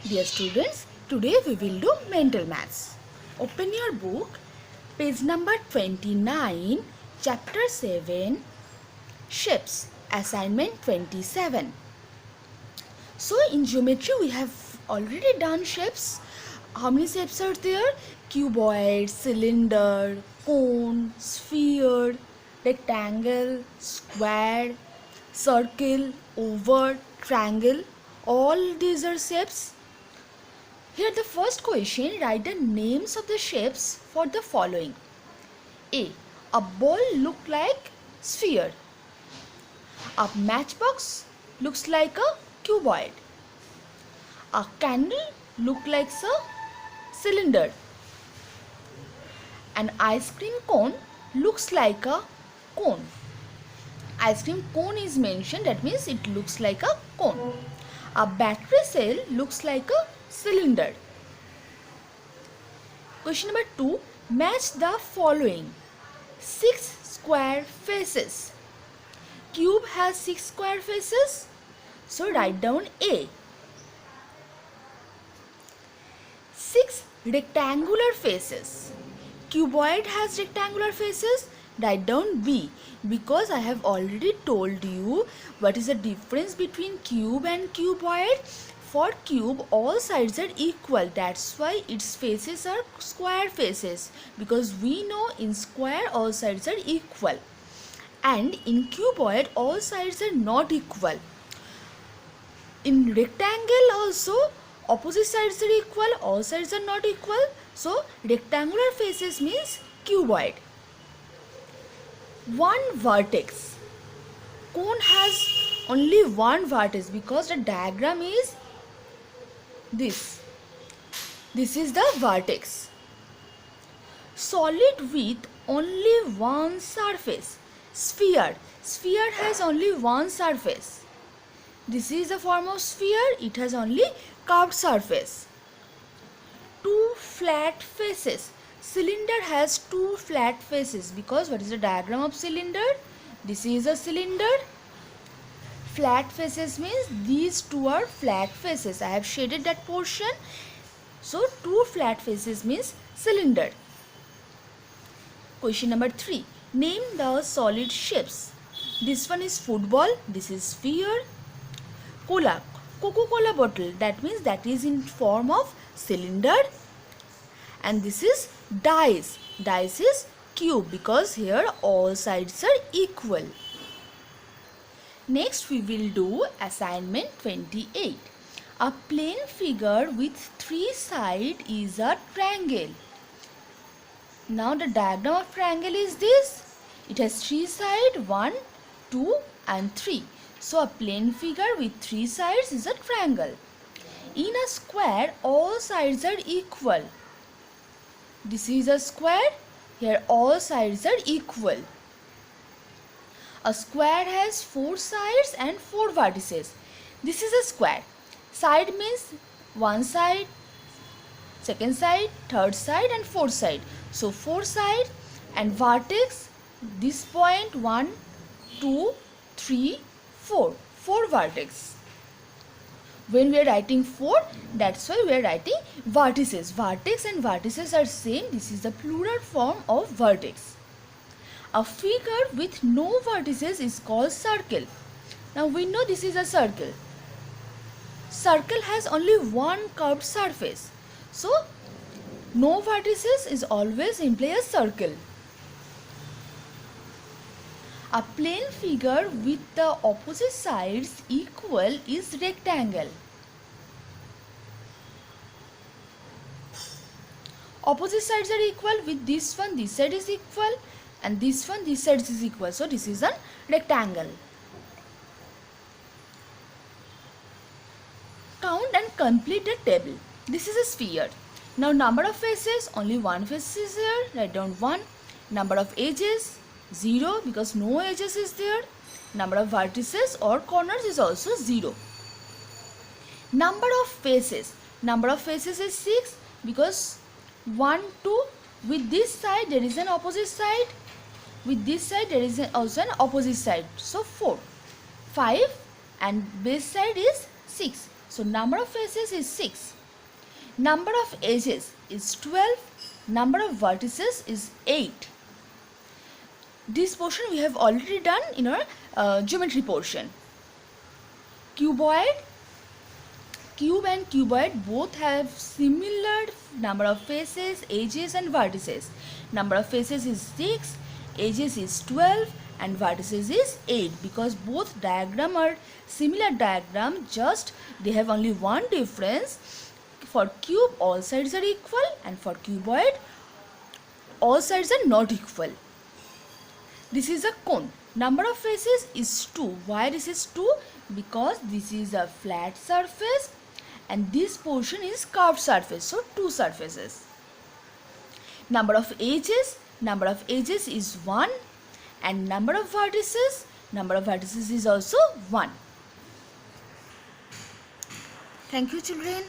Dear students, today we will do mental maths. Open your book, page number 29, chapter 7, shapes, assignment 27. So in geometry we have already done shapes. How many shapes are there? Cuboid, cylinder, cone, sphere, rectangle, square, circle, oval, triangle. All these are shapes. Here the first question, write the names of the shapes for the following. A. A ball look like sphere. A matchbox looks like a cuboid. A candle look like a cylinder. An ice cream cone looks like a cone. Ice cream cone is mentioned, that means it looks like a cone. A battery cell looks like a cylinder. Question number 2. Match the following. 6 square faces. Cube has 6 square faces. So write down A. 6 rectangular faces. Cuboid has rectangular faces. Write down B, because I have already told you what is the difference between cube and cuboid. For cube all sides are equal, that's why its faces are square faces, because we know in square all sides are equal, and in cuboid all sides are not equal. In rectangle also opposite sides are equal, all sides are not equal, so rectangular faces means cuboid. One vertex. Cone has only one vertex because the diagram is this. This is the vertex. Solid with only one surface. Sphere. Sphere has only one surface. This is the form of sphere. It has only curved surface. Two flat faces. Cylinder has two flat faces, because what is the diagram of cylinder? This is a cylinder. Flat faces means these two are flat faces. I have shaded that portion. So two flat faces means cylinder. Question number 3. Name the solid shapes. This one is football. This is sphere. Cola. Coca-Cola bottle. That means that is in form of cylinder. And this is dice. Dice is cube, because here all sides are equal. Next we will do assignment 28. A plane figure with 3 sides is a triangle. Now the diagram of triangle is this. It has 3 sides, 1, 2 and 3. So a plane figure with 3 sides is a triangle. In a square all sides are equal. This is a square. Here all sides are equal. A square has 4 sides and 4 vertices. This is a square. Side means one side, second side, third side and fourth side. So 4 side, and vertex, this point 1, 2, 3, 4. 4 vertex. When we are writing 4, that's why we are writing vertices. Vertex and vertices are same. This is the plural form of vertex. A figure with no vertices is called circle. Now we know this is a circle. Circle has only one curved surface. So no vertices is always imply a circle. A plane figure with the opposite sides equal is rectangle. Opposite sides are equal. With this one, this side is equal, and this one, this side is equal. So this is a rectangle. Count and complete the table. This is a sphere. Now number of faces, only one face is here. Write down 1. Number of edges, 0, because no edges is there. Number of vertices or corners is also 0. Number of faces. Number of faces is 6, because 1, 2. With this side there is an opposite side. With this side there is also an opposite side. So 4. 5 and base side is 6. So number of faces is 6. Number of edges is 12. Number of vertices is 8. This portion we have already done in our geometry portion. Cuboid. Cube and cuboid both have similar number of faces, edges and vertices. Number of faces is 6, edges is 12 and vertices is 8, because both diagram are similar diagram, just they have only one difference. For cube all sides are equal and for cuboid all sides are not equal. This is a cone. Number of faces is 2. Why this is 2? Because this is a flat surface and this portion is curved surface, so 2 surfaces. Number of edges is 1 and number of vertices is also 1. Thank you children.